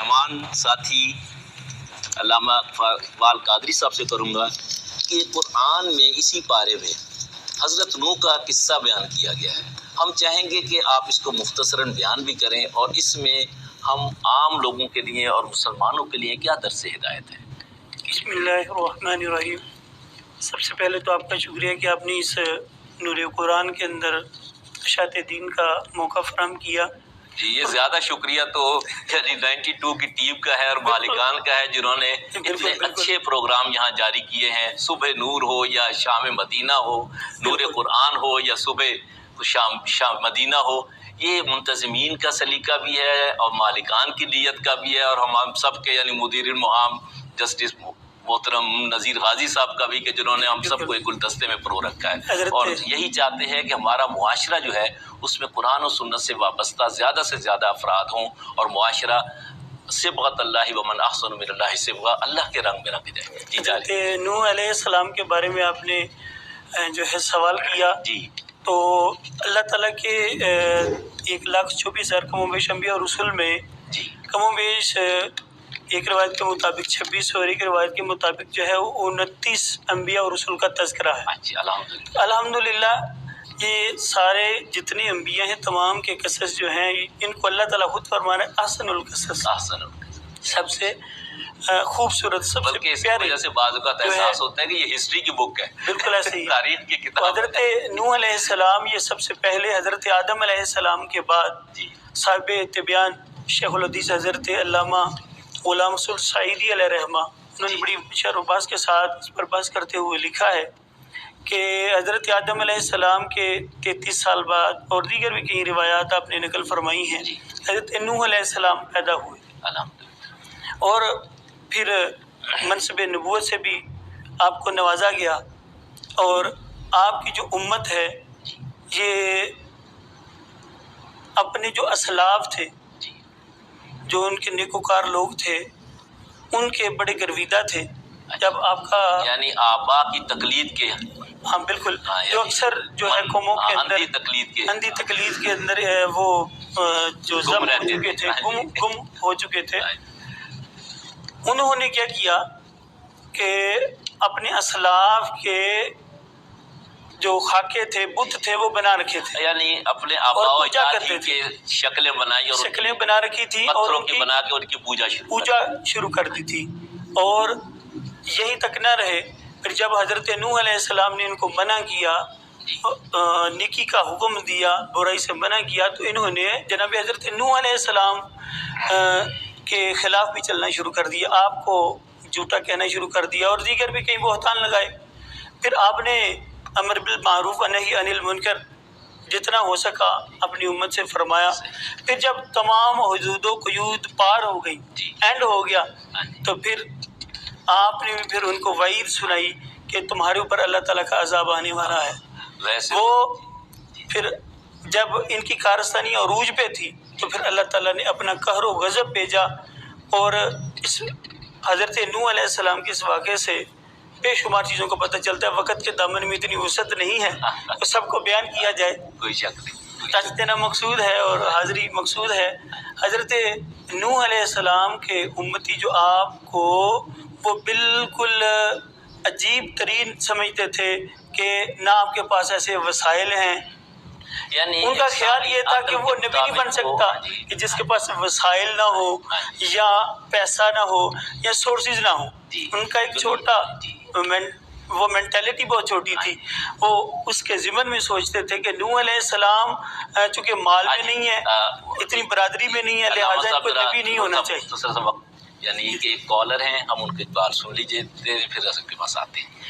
مہمان ساتھی علامہ اقبال قادری صاحب سے کروں گا کہ قرآن میں اسی پارے میں حضرت نوح کا قصہ بیان کیا گیا ہے. ہم چاہیں گے کہ آپ اس کو مختصراً بیان بھی کریں اور اس میں ہم عام لوگوں کے لیے اور مسلمانوں کے لیے کیا درس ہدایت ہے. بسم اللہ الرحمن الرحیم. سب سے پہلے تو آپ کا شکریہ کہ آپ نے اس نور قرآن کے اندر اشاعت دین کا موقع فراہم کیا. جی یہ زیادہ شکریہ تو 92 کی ٹیم کا ہے اور مالکان کا ہے جنہوں نے اتنے اچھے پروگرام یہاں جاری کیے ہیں. صبح نور ہو یا شام مدینہ ہو، نور قرآن ہو یا صبح شام مدینہ ہو، یہ منتظمین کا سلیقہ بھی ہے اور مالکان کی نیت کا بھی ہے اور ہم سب کے یعنی مدیر المہام جسٹس محترم نذیر غازی صاحب کا بھی کہ جنہوں نے ہم سب کو ایک گلدستے میں پرو رکھا ہے اور یہی چاہتے ہیں کہ ہمارا معاشرہ جو ہے اس میں قرآن و سنت سے وابستہ زیادہ سے زیادہ افراد ہوں اور معاشرہ صبغۃ اللہ ومن احسن من اللہ صبغہ، اللہ کے رنگ میں رنگ جائے. جی جائے نوح علیہ السلام کے بارے میں آپ نے جو ہے سوال کیا. جی تو اللہ تعالیٰ کے 1,24,000 کم و بیش انبیاء اور رسول میں جی کم و بیش ایک روایت کے مطابق 26 اور ایک روایت کے مطابق جو ہے وہ 29 انبیاء اور رسول کا تذکرہ ہے. الحمدللہ الحمدللہ یہ سارے جتنے انبیاء ہیں تمام کے قصص جو ہیں ان کو اللہ تعالیٰ خود فرما رہا ہے احسن القصص، سب سے خوبصورت، سب سے بلکہ اس کی پیاری. وجہ سے بعض اوقات احساس ہوتا ہے کہ یہ ہسٹری کی بک ہے، بالکل ایسے ہی تاریخ کی کتاب. حضرت نوح علیہ السلام یہ سب سے پہلے حضرت آدم علیہ السلام کے بعد جی صاحب طبیان شیخ الحدیث حضرت علامہ غلام رسول سعیدی علیہ رحمہ، انہوں نے بڑی شرح و بحث کے ساتھ اس پر بحث کرتے ہوئے لکھا ہے کہ حضرت آدم علیہ السلام کے 33 سال بعد اور دیگر بھی کئی روایات آپ نے نقل فرمائی ہیں حضرت نوح علیہ السلام پیدا ہوئے الحمدللہ. اور پھر منصب نبوت سے بھی آپ کو نوازا گیا اور آپ کی جو امت ہے یہ اپنے جو اسلاف تھے، جو ان کے نیکوکار لوگ تھے، ان کے بڑے گرویدہ تھے. جب آپ کا یعنی آبا کی تقلید کے ہاں بالکل جو اکثر جو ہے قوموں کے اندر اندھی تقلید کے اندر وہ جو ضم ہو چکے تھے، گم ہو چکے تھے، انہوں نے کیا کیا کہ اپنے اسلاف کے جو خاکے تھے، بت تھے، وہ بنا رکھے تھے، یعنی اپنے آبا و اجداد کی شکلیں بنائی اور شکلیں بنا رکھی تھی اور پتھروں کی بنا کے ان کی پوجا شروع کر دی تھی. اور یہیں تک نہ رہے، پھر جب حضرت نوح علیہ السلام نے ان کو منع کیا، نیکی کا حکم دیا، برائی سے منع کیا، تو انہوں نے جناب حضرت نوح علیہ السلام کے خلاف بھی چلنا شروع کر دیا، آپ کو جھوٹا کہنا شروع کر دیا اور دیگر بھی کئی بہتان لگائے. پھر آپ نے امر بالمعروف و نہی عن المنکر جتنا ہو سکا اپنی امت سے فرمایا. پھر جب تمام حدود و قیود پار ہو گئی، اینڈ ہو گیا، تو پھر آپ نے پھر ان کو وعید سنائی کہ تمہارے اوپر اللہ تعالیٰ کا عذاب آنے والا ہے. وہ پھر جب ان کی کارستانی عروج پہ تھی تو پھر اللہ تعالیٰ نے اپنا قہر و غضب بھیجا اور اس حضرت نوح علیہ السلام کے اس واقعے سے بے شمار چیزوں کو پتہ چلتا ہے. وقت کے دامن میں اتنی وسعت نہیں ہے تو سب کو بیان کیا جائے، کوئی شک نہیں، ٹچ دینا مقصود ہے اور حاضری مقصود ہے. حضرت نوح علیہ السلام کے امتی جو آپ کو وہ بالکل عجیب ترین سمجھتے تھے کہ نہ آپ کے پاس ایسے وسائل ہیں، یعنی ان کا خیال یہ تھا کہ وہ نبی نہیں بن سکتا کہ جس کے پاس وسائل نہ ہو یا پیسہ نہ ہو یا سورسز نہ ہو. ان کا ایک چھوٹا وہ مینٹیلٹی بہت چھوٹی تھی، وہ اس کے ضمن میں سوچتے تھے کہ نوح علیہ السلام چونکہ مال میں نہیں ہے، اتنی برادری میں نہیں ہے، لہٰذا کوئی نبی نہیں ہونا چاہیے. یعنی کہ ایک کالر ہیں، ہم ان کے بات سن لیجیے، پھر کے پاس آتے ہیں.